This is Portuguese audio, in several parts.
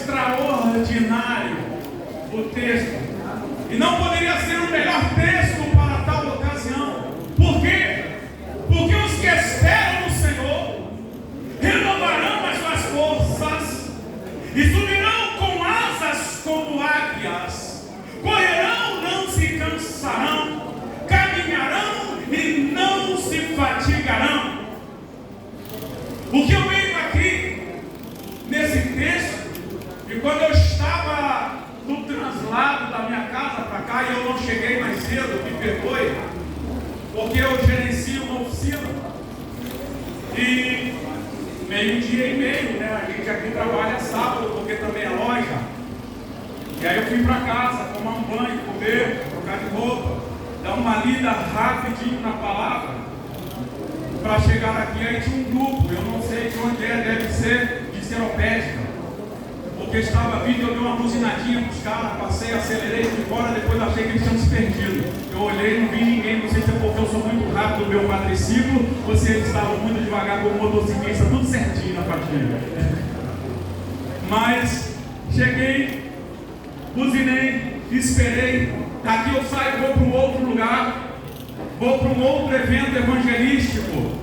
extraordinário o texto. E não poderia ser o melhor texto para tal ocasião. Por quê? Porque os que esperam no Senhor renovarão as suas forças e subirão com asas como águias, correrão, não se cansarão, caminharão e não se fatigarão. O que eu vejo aqui nesse texto, e quando eu estava no translado da minha casa para cá e eu não cheguei mais cedo, me perdoe, porque eu gerencio uma oficina e meio-dia e meio, né? A gente aqui trabalha sábado porque também é loja. E aí eu fui para casa tomar um banho, comer, trocar de roupa, dar uma lida rapidinho na palavra para chegar aqui. Aí tinha um grupo, eu não sei de onde é, deve ser de Seropédica, porque estava vindo, eu dei uma buzinadinha para os caras, passei, acelerei de fora, depois achei que eles tinham se perdido. Eu olhei, não vi ninguém, não sei se é porque eu sou muito rápido no meu quadriciclo, ou se eles estavam muito devagar como motociclista, tudo certinho na partida. Mas cheguei, buzinei, esperei, daqui eu saio, vou para um outro lugar, vou para um outro evento evangelístico,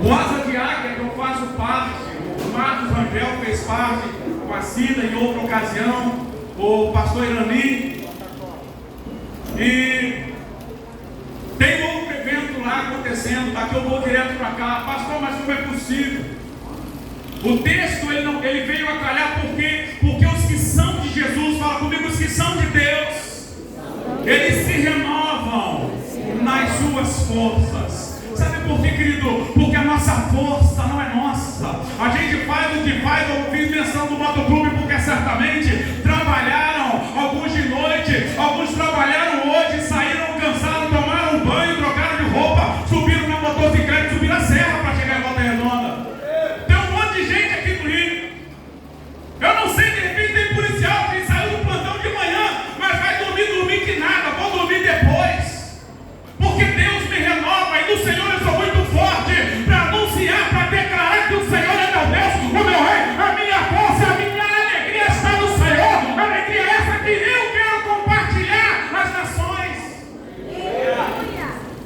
o Asa de Águia, que eu faço parte, o Marcos Rangel fez parte, com a Cida em outra ocasião, o pastor Irani, e tem outro evento lá acontecendo, daqui eu vou direto para cá. Pastor, mas como é possível? O texto ele veio a calhar porque os que são de Jesus, fala comigo, os que são de Deus, eles se renovam nas suas forças. Sabe por quê, querido? Porque a nossa força não é nossa. A gente faz o que faz. Eu fiz menção do motoclube porque certamente trabalharam alguns de noite, alguns trabalharam hoje, saíram cansados, tomaram um banho, trocaram de roupa, subiram na motocicleta, subiram a serra para chegar em Volta Redonda. Tem um monte de gente aqui no Rio. Eu não sei, de repente tem policial que saiu do plantão de manhã, mas vai dormir que nada, vou dormir depois. Porque Deus me renova e no Senhor eu sou muito forte para anunciar, para declarar que o Senhor é meu Deus, o meu Rei, a minha força, a minha alegria está no Senhor. A alegria é essa que eu quero compartilhar às nações.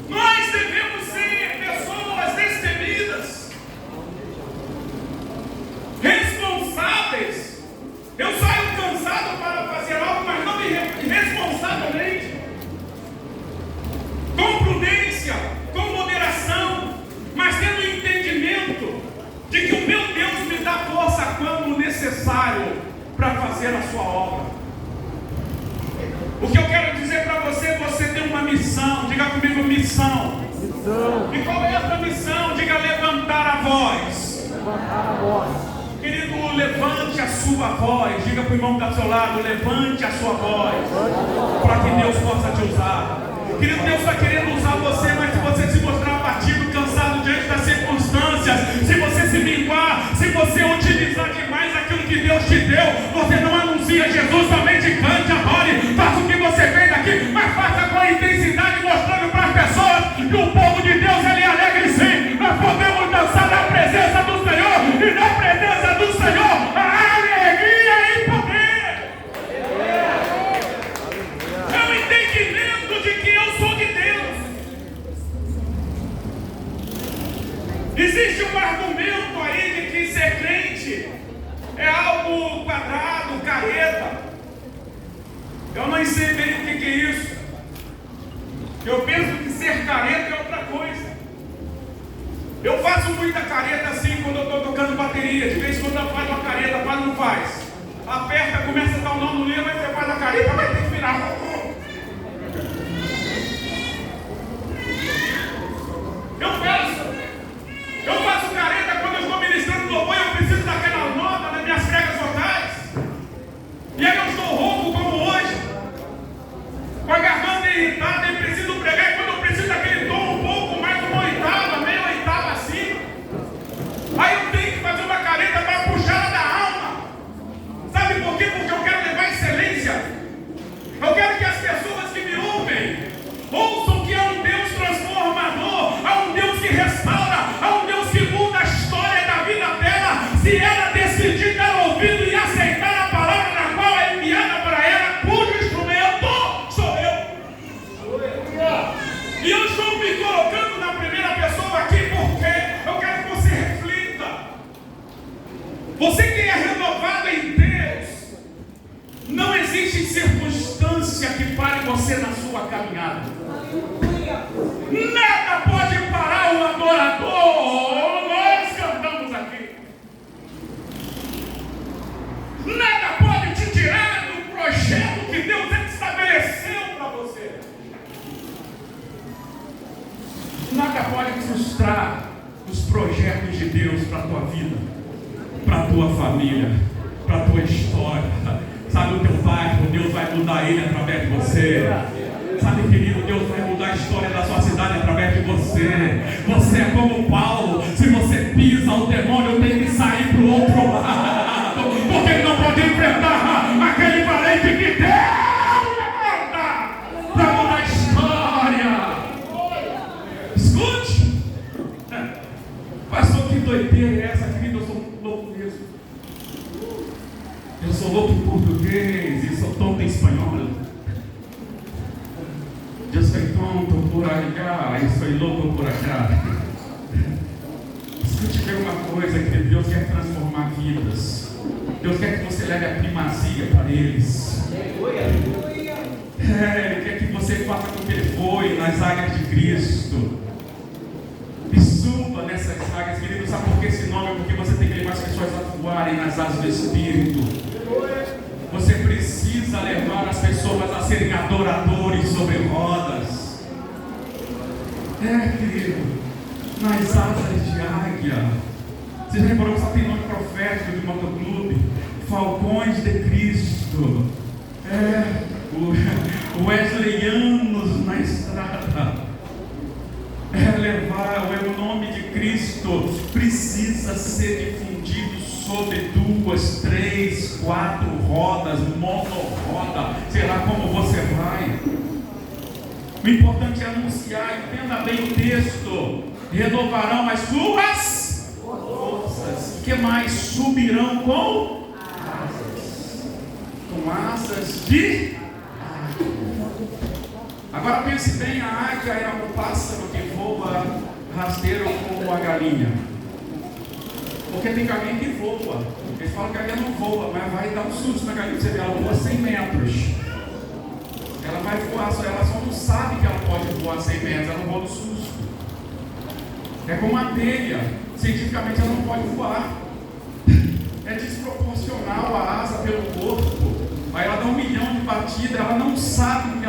Nós devemos ser pessoas destemidas, responsáveis. Eu saio cansado para fazer algo, mas não irresponsavelmente. Com prudência, com moderação, mas tendo entendimento de que o meu Deus me dá força quando necessário para fazer a sua obra. O que eu quero dizer para você, você tem uma missão. Diga comigo, missão. E qual é essa missão? Diga, levantar a voz. Querido, levante a sua voz. Diga para o irmão que está ao seu lado, levante a sua voz, para que Deus possa te usar. Querido, Deus está querendo usar você, mas se você se mostrar abatido, cansado diante das circunstâncias, se você se minguar, se você utilizar demais aquilo que Deus te deu, você não anuncia Jesus, somente cante, adore, faça o que você fez aqui, mas faça com a intensidade, mostrando para as pessoas que o povo de Deus ele é alegre sim. Nós podemos dançar na presença do Senhor, e na presença do Senhor a alegria e poder. É o entendimento de que eu sou de Deus. Existe um argumento aí de que ser crente é algo quadrado, careta. Eu não sei bem o que é isso. Eu penso que ser careta é outra coisa. Eu faço muita careta assim quando eu estou tocando bateria. De vez em quando eu faço uma careta, faz ou não faz? Aperta, começa a dar um nó no livro, aí você faz a careta, vai ter que virar. Eu faço careta quando eu estou ministrando louvor e eu preciso daquela nota nas minhas pregas vocais. E aí eu estou rouco como hoje, com a garganta irritada e preciso pregar. E quando eu preciso daquele tom um pouco mais, uma oitava, meia oitava acima, aí eu tenho que fazer uma careta para puxar ela da alma. Sabe por quê? Porque eu quero levar excelência. Eu quero que circunstância que pare você na sua caminhada. Nada pode parar o adorador. Nós cantamos aqui. Nada pode te tirar do projeto que Deus estabeleceu para você. Nada pode frustrar os projetos de Deus para a tua vida, para a tua família, para a tua história. Sabe, o teu bairro, Deus vai mudar ele através de você. Sabe, querido, Deus vai mudar a história da sua cidade através de você. Você é como Paulo. Se você pisa, o demônio tem que sair para o outro lado, porque ele não pode enfrentar aquele valente que Deus levanta para mudar a história. Escute. Pastor, que doideira é essa, querido? Eu sou louco mesmo. Eu sou louco em português e sou tonto em espanhol. Eu sou tonto por allá e sou louco por acá. Escute bem uma coisa, que Deus quer transformar vidas. Deus quer que você leve a primazia para eles. Ele quer que você faça com que ele foi nas águas de Cristo. E suba nessas águas, querido. Sabe por que esse nome? Porque você tem que levar as pessoas a voarem nas asas do Espírito. Você precisa levar as pessoas a serem adoradores sobre rodas. Querido, nas asas de águia. Você já reparou que só tem nome profético de motoclube? Falcões de Cristo. Wesleyanos na estrada. Levar o nome de Cristo precisa ser difundido sobre 2, 3, 4 rodas, monoroda, sei lá como você vai. O importante é anunciar. Entenda bem o texto. Renovarão as suas forças. O que mais? Subirão com asas. Com asas de águia. Agora pense bem, a águia é um pássaro que voa rasteiro como a galinha. Porque tem galinha que voa. Eles falam que a galinha não voa, mas vai dar um susto na galinha. Você vê, ela voa 100 metros. Ela vai voar, ela só não sabe que ela pode voar 100 metros, ela voa no susto. É como uma abelha. Cientificamente ela não pode voar. É desproporcional a asa pelo corpo. Aí ela dá 1 milhão de batidas, ela não sabe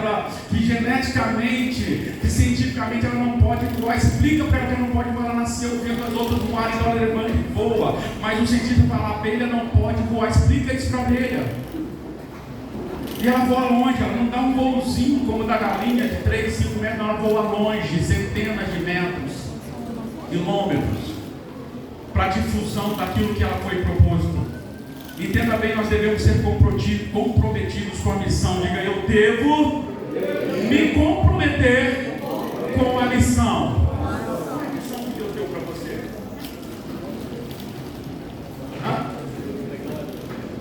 que geneticamente, que cientificamente ela não pode voar. Explica para ela que ela não pode voar, ela nasceu vendo as outras voarem, então ela levanta e voa. Mas o cientista fala, a abelha não pode voar. Explica isso para a abelha. E ela voa longe, ela não dá um voozinho como o da galinha de 3, 5 metros, não, ela voa longe, centenas de metros, quilômetros, para a difusão daquilo que ela foi proposto. Entenda bem, nós devemos ser comprometidos com a missão. Diga, eu devo me comprometer com a missão. Qual é a missão que Deus deu para você?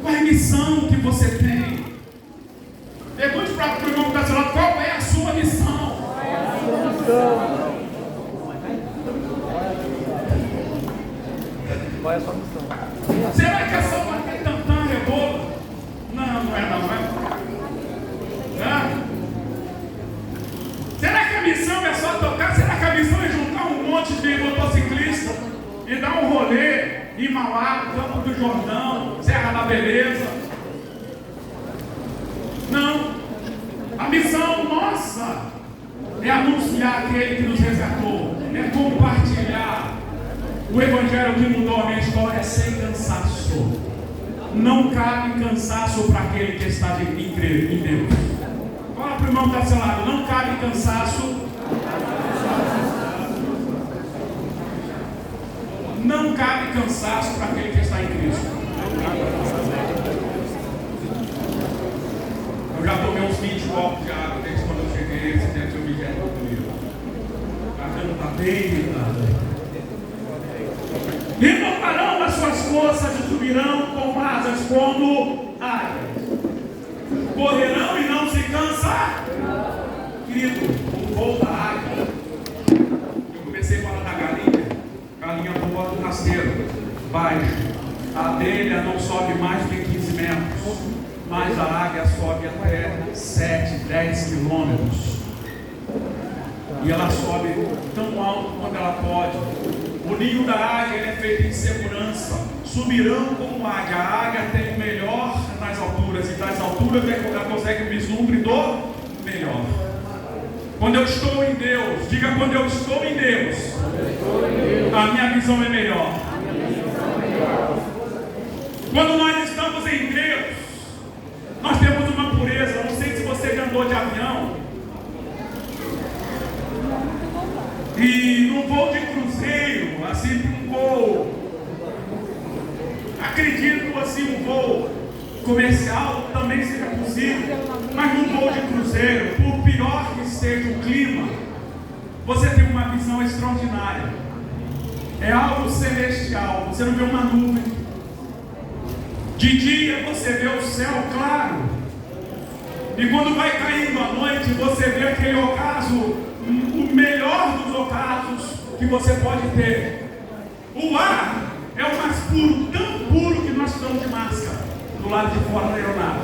Qual é a missão que você tem? Pergunte para o irmão que está do seu lado, qual é a sua missão? Qual é a sua missão? Será que é só bater tantã, rebolo? Não, não é. Será que a missão é só tocar? Será que a missão é juntar um monte de motociclistas e dar um rolê em Mauá, Campo do Jordão, Serra da Beleza? Não. A missão nossa é anunciar aquele que nos resgatou, é compartilhar o evangelho que mudou a minha história sem cansaço. Não cabe cansaço para aquele que está em Deus. Fala para o irmão que está do seu lado, não cabe cansaço. Não cabe cansaço para aquele que está em Cristo. Eu já tomei uns 20 copos de água desde quando eu cheguei, esse deve ser o 20º. A vida está bem irritada. Renovarão as suas forças e subirão com asas como águias. Correrão e não se cansarão. Querido, o voo da águia. Eu comecei a falar da galinha. Galinha voa rasteiro, baixo. A abelha não sobe mais de 15 metros. mas a águia sobe até 7, 10 quilômetros. E ela sobe tão alto quanto ela pode. O ninho da águia é feito em segurança. Subirão como águia. A águia tem o melhor nas alturas, e das alturas ela consegue o vislumbre do melhor. Quando eu estou em Deus, diga: quando eu estou em Deus, a minha visão é melhor. Quando nós estamos em Deus, nós temos uma pureza. Não sei se você já andou de avião, e num voo de cruzeiro, assim, um voo, acredito assim, um voo comercial também seja possível, mas num voo de cruzeiro, por pior que esteja o clima, você tem uma visão extraordinária. É algo celestial. Você não vê uma nuvem. De dia você vê o céu claro, e quando vai caindo a noite, você vê aquele ocaso, o melhor dos ocasos que você pode ter. O ar é o mais puro, tão puro que nós estamos de máscara do lado de fora da aeronave.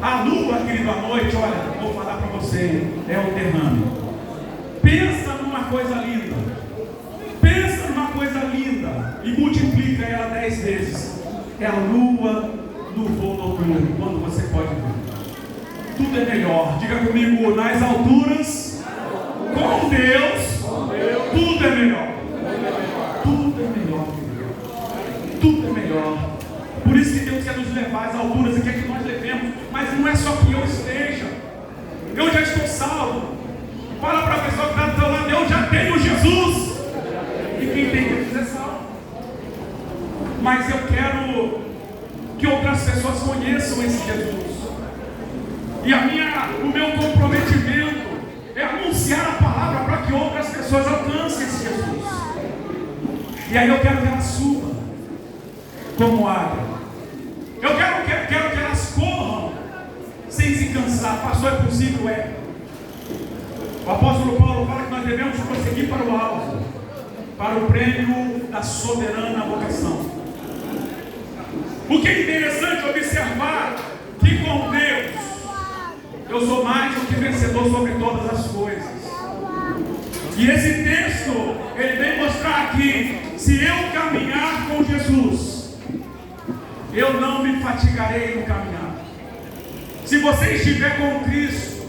A lua, querido, à noite, olha, vou falar para você, é o derrame. Pensa numa coisa linda. Pensa numa coisa linda e multiplica ela 10 vezes. É a lua do voo noturno, quando você pode ver. Tudo é melhor. Diga comigo: nas alturas, com Deus, tudo é melhor. Tudo é melhor, querido. Tudo é melhor. Por isso que Deus quer nos levar às alturas e quer que nós levemos. Mas não é só que eu esteja. Eu já estou salvo. Fala para a pessoa que está do seu lado: eu já tenho Jesus. E quem tem Jesus é salvo. Mas eu quero que outras pessoas conheçam esse Jesus. E o meu comprometimento é anunciar a palavra para que outras pessoas alcancem esse Jesus. E aí eu quero que elas subam como águia. Eu quero que elas corram sem se cansar. Pastor, é possível? É. O apóstolo Paulo fala que nós devemos prosseguir para o alvo, para o prêmio da soberana vocação. O que é interessante observar que com Deus eu sou mais do que vencedor sobre todas as coisas. E esse texto, ele vem mostrar que se eu caminhar com Jesus, eu não me fatigarei no caminhar. Se você estiver com Cristo,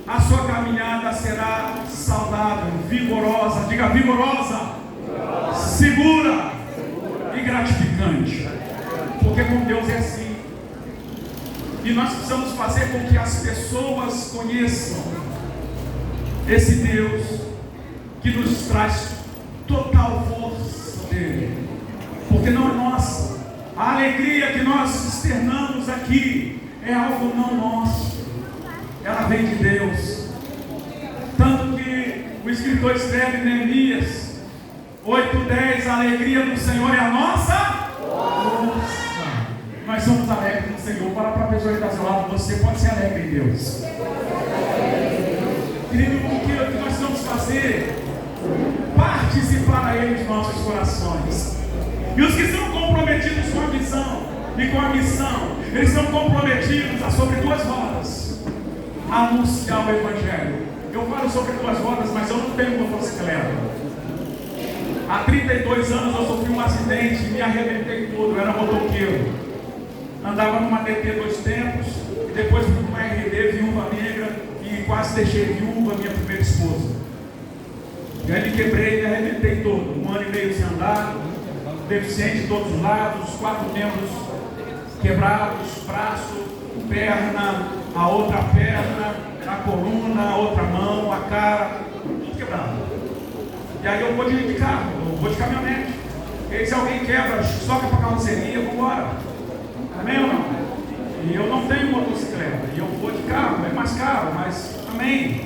a sua caminhada será saudável, vigorosa. Diga: vigorosa, segura e gratificante. Porque com Deus é assim. E nós precisamos fazer com que as pessoas conheçam esse Deus que nos traz total força dele. Porque não é nossa. A alegria que nós externamos aqui é algo não nosso. Ela vem de Deus. Tanto que o escritor escreve em Neemias 8:10: a alegria do Senhor é a nossa força. Nós somos alegres no Senhor. Fala para a pessoa que está ao seu lado: você pode ser alegre em Deus. Querido, o que nós vamos fazer? Participar a Ele dos nossos corações. E os que são comprometidos com a visão e com a missão, eles são comprometidos a sobre duas rodas, a anunciar o Evangelho. Eu falo sobre duas rodas, mas eu não tenho motocicleta. Há 32 anos eu sofri um acidente e me arrebentei todo. Eu era motoqueiro. Andava numa DT 2 tempos e depois fui com uma RD, viúva negra, e quase deixei viúva minha primeira esposa. E aí me quebrei e me arrebentei todo. 1 ano e meio sem andar, deficiente de todos os lados, 4 membros quebrados, braço, perna, a outra perna, a coluna, a outra mão, a cara, tudo quebrado. E aí eu vou de carro, eu vou de caminhonete. E aí se alguém quebra, soca para a carroceria, vamos embora. Amém ou não? E eu não tenho motocicleta, e eu vou de carro, é mais caro, mas amém.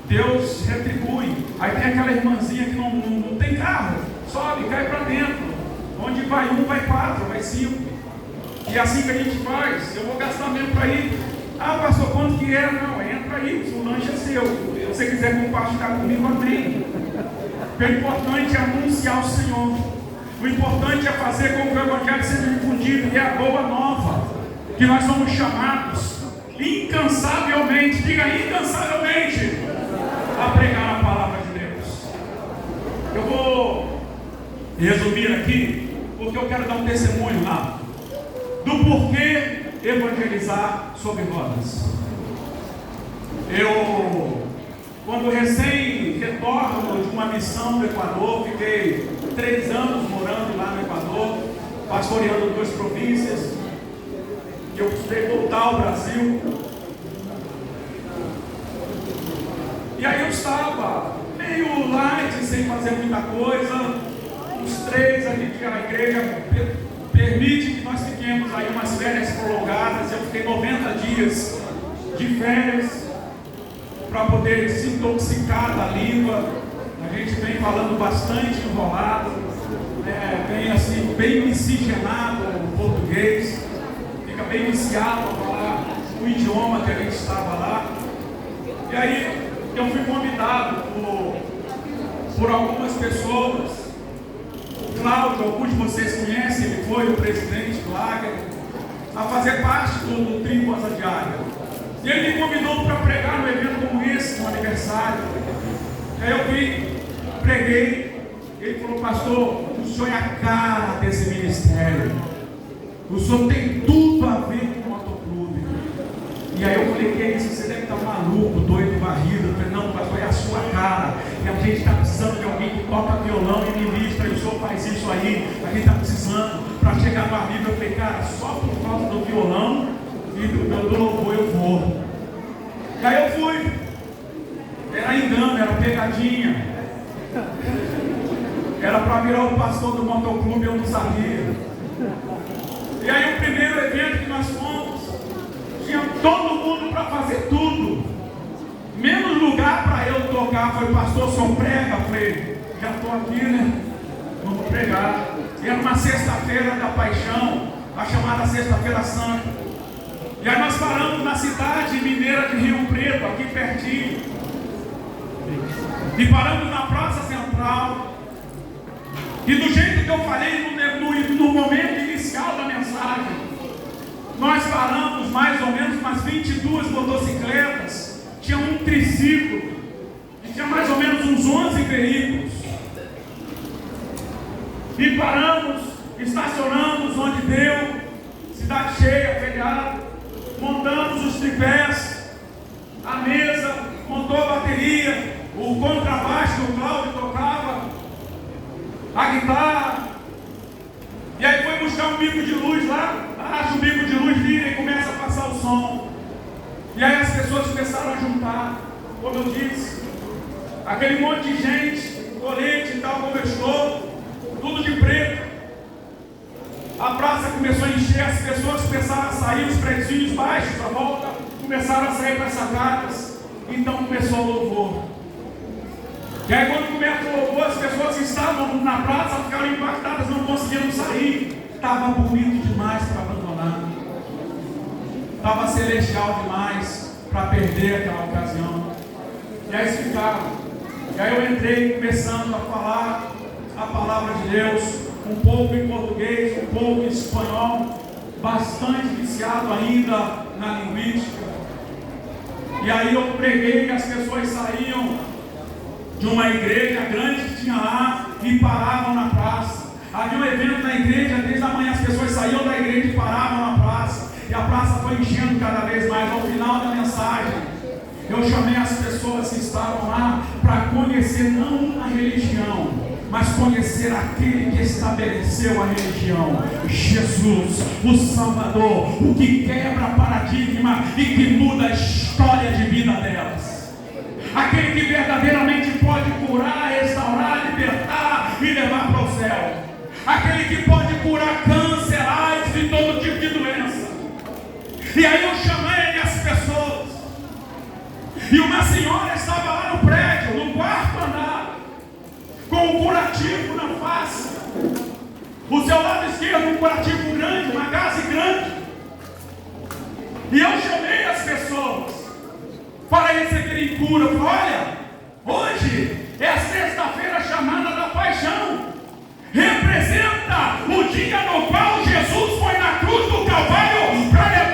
Deus retribui. Aí tem aquela irmãzinha que não tem carro, sobe, cai para dentro. Onde vai 1, vai 4, vai 5. E assim que a gente faz. Eu vou gastar mesmo para ir. Ah, pastor, quanto que é? Não, entra aí, o lanche é seu. Se você quiser compartilhar comigo, amém. O importante é anunciar o Senhor. O importante é fazer com que o Evangelho seja difundido. E é a boa nova. que nós somos chamados incansavelmente, diga incansavelmente, a pregar a palavra de Deus. Eu vou resumir aqui, porque eu quero dar um testemunho lá do porquê evangelizar sobre rodas. Eu, quando recém retorno de uma missão no Equador, fiquei 3 anos morando lá no Equador, pastoreando 2 províncias, e eu precisei voltar ao Brasil. E aí eu estava meio light, sem fazer muita coisa. Os 3 ali que a igreja permite que nós fiquemos aí umas férias prolongadas. Eu fiquei 90 dias de férias para poder desintoxicar da língua. A gente vem falando bastante enrolado, vem assim, bem miscigenado o português, fica bem viciado a falar o idioma que a gente estava lá. E aí eu fui convidado por algumas pessoas. O Cláudio, alguns de vocês conhecem, ele foi o presidente do Lager, a fazer parte do Trio Rosa Diária. E ele me convidou para pregar num evento como esse, no aniversário. Aí eu vim, preguei. Ele falou: pastor, o senhor é a cara desse ministério. O senhor tem tudo a ver com o motoclube. E aí eu falei: que é isso? Você deve estar maluco, doido, varrido. Eu falei: não, pastor, é a sua cara. E a gente está precisando de alguém que toca violão e ministra. E o senhor faz isso aí. A gente está precisando para chegar no amigo. Eu falei: cara, só por causa do violão e do louvor eu vou. E aí eu fui. Era engano, era pegadinha. Era para virar o pastor do motoclube, eu não sabia. E aí o primeiro evento que nós fomos, tinha todo mundo para fazer tudo, menos lugar para eu tocar. Foi: pastor, o senhor prega? Eu falei: já estou aqui, né? Vamos pregar. E era uma sexta-feira da paixão, a chamada Sexta-feira Santa. E aí nós paramos na cidade mineira de Rio Preto, aqui pertinho. E paramos na Praça Central. E do jeito que eu falei no momento inicial da mensagem, nós paramos mais ou menos umas 22 motocicletas, tinha um triciclo, e tinha mais ou menos uns 11 veículos. E paramos, estacionamos onde deu, cidade cheia, feriado, montamos os tripés, a mesa, montou a bateria, o contrabaixo que o Cláudio tocava, a guitarra. E aí foi buscar um bico de luz lá, acha o bico de luz, vira e começa a passar o som. E aí as pessoas começaram a juntar, como eu disse, aquele monte de gente, colete e tal, como eu estou, tudo de preto. A praça começou a encher, as pessoas começaram a sair, os pretinhos baixos à volta começaram a sair para as sacadas. Então começou o louvor. E aí quando começa o louvor, as pessoas que estavam na praça ficaram impactadas, não conseguiam sair. Estava bonito demais para abandonar. Estava celestial demais para perder aquela ocasião. E aí eles ficaram. E aí eu entrei começando a falar a palavra de Deus, um pouco em português, um pouco em espanhol, bastante viciado ainda na linguística. E aí eu preguei e as pessoas saíam de uma igreja grande que tinha lá e paravam na praça. Havia um evento na igreja, desde a manhã as pessoas saíam da igreja e paravam na praça. E a praça foi enchendo cada vez mais. Ao final da mensagem, eu chamei as pessoas que estavam lá para conhecer não uma religião, mas conhecer aquele que estabeleceu a religião, Jesus, o Salvador, o que quebra paradigma e que muda a história de vida delas. Aquele que verdadeiramente pode curar, restaurar, libertar e levar para o céu. Aquele que pode curar câncer, AIDS e todo tipo de doença. E aí eu chamei as pessoas. E uma senhora estava lá no prédio, no 4º andar, com um curativo na face. O seu lado esquerdo, um curativo grande, uma gase grande. E eu chamei as pessoas para receberem cura. Eu falei: olha, hoje é a sexta-feira chamada da paixão. Representa o dia no qual Jesus foi na cruz do Calvário para levar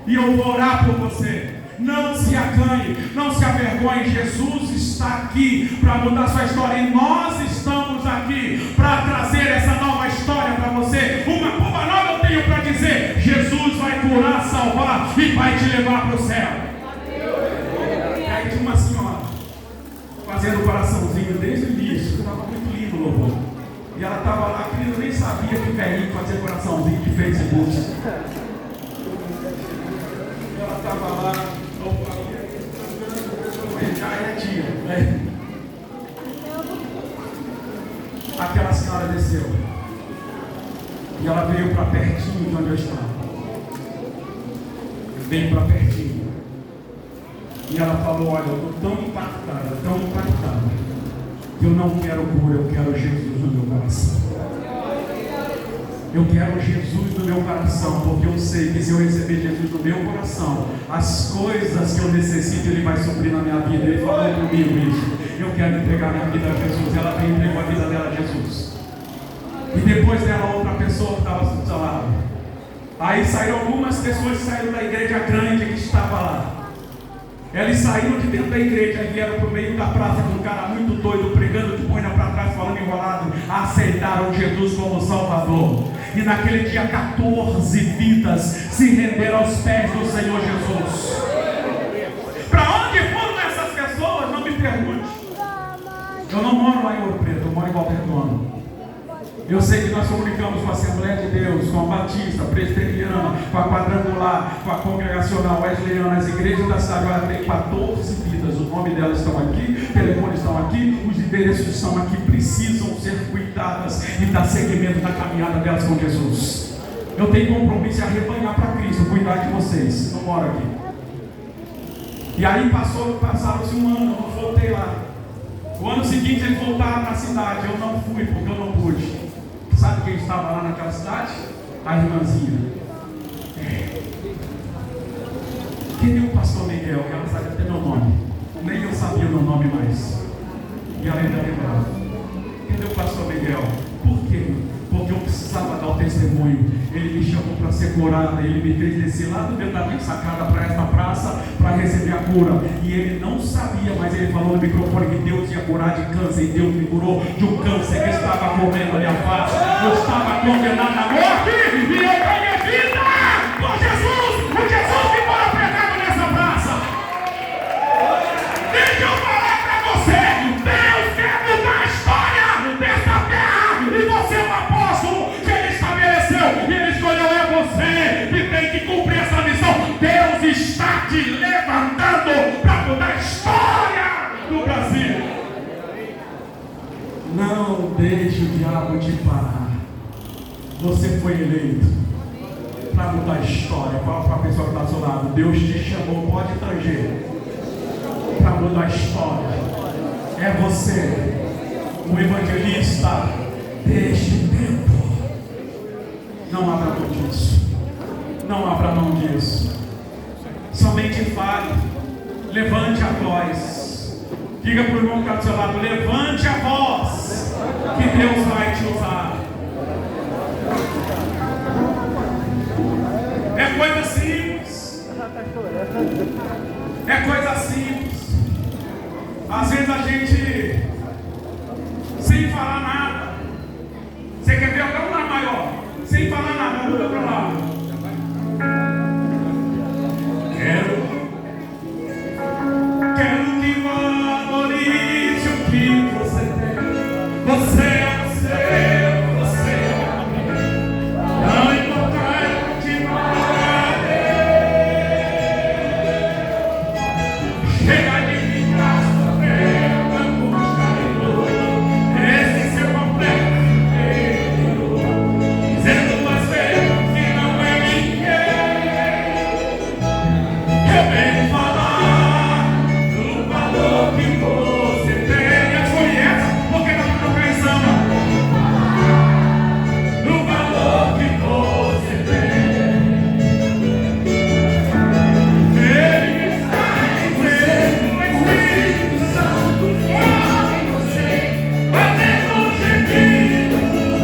E eu vou orar por você. Não se acanhe, não se avergonhe. Jesus está aqui para mudar sua história. E nós estamos aqui para trazer essa nova história para você. Uma boa nova eu tenho para dizer: Jesus vai curar, salvar e vai te levar para o céu. E aí tinha uma senhora fazendo o coraçãozinho desde o início. Estava muito lindo o louvor. E ela estava lá, querida, eu nem sabia que o velhinho fazia coraçãozinho de Facebook. Ela estava lá, já é tia, né? Aquela senhora desceu. E ela veio para pertinho de onde eu estava. Veio para pertinho. E ela falou: olha, eu estou tão impactada, que eu não quero cura, eu quero Jesus no meu coração. Eu quero Jesus no meu coração, porque eu sei que se eu receber Jesus no meu coração, as coisas que eu necessito Ele vai suprir na minha vida. Ele falou comigo isso. Eu quero entregar minha vida a Jesus. Ela veio entregou a vida dela a Jesus. E depois dela, outra pessoa que estava do seu lado. Aí saíram algumas pessoas que saíram da igreja grande que estava lá. Eles saíram de dentro da igreja e vieram para o meio da praça com um cara muito doido, pregando de boina para trás, falando enrolado. Aceitaram Jesus como Salvador. E naquele dia 14 vidas se renderam aos pés do Senhor Jesus. Para onde foram essas pessoas? Não me pergunte. Eu não moro lá em Ouro Preto, eu moro em Volta Redonda. Eu sei que nós comunicamos com a Assembleia de Deus, com a Batista, Presbiteriana, com a Quadrangular, com a Congregacional Wesleyana, as igrejas da cidade. Olha, tem 14 vidas, o nome delas estão aqui, telefones estão aqui, os endereços estão aqui, precisam ser cuidadas e dar seguimento na caminhada delas com Jesus. Eu tenho compromisso de arrebanhar para Cristo, cuidar de vocês. Não moro aqui. E aí passaram-se um ano, eu não voltei lá. O ano seguinte eles voltaram na cidade, eu não fui porque eu não pude. Sabe quem estava lá naquela cidade? A irmãzinha. Quem é o pastor Miguel? Ela sabia até meu nome. Nem eu sabia o meu nome mais. E ela ainda lembrava. Quem é o pastor Miguel? Por quê? Porque eu precisava dar o testemunho. Ele me chamou para ser curada. Ele me fez descer lá do dentro da minha sacada para esta praça para receber a cura. E ele não sabia, mas ele falou no microfone que Deus ia curar de câncer. E Deus me curou de um câncer que estava comendo a minha face. Eu estava condenado à morte e eu ganhei vida com Jesus. O Jesus que mora pregado nessa praça. Deixa eu falar para você. Deus quer mudar a história dessa terra. E você é um apóstolo que Ele estabeleceu. E Ele escolheu você que tem que cumprir essa missão. Deus está te levantando para mudar a história do Brasil. Não deixe o diabo te parar. Você foi eleito para mudar a história. Fala para a pessoa que está ao seu lado: Deus te chamou, pode tanger, para mudar a história. É você, o evangelista deste tempo. Não abra mão disso. Não abra mão disso. Somente fale. Levante a voz. Diga para o irmão que está do seu lado: levante a voz, que Deus vai te usar. É coisa simples. É coisa simples. Às vezes a gente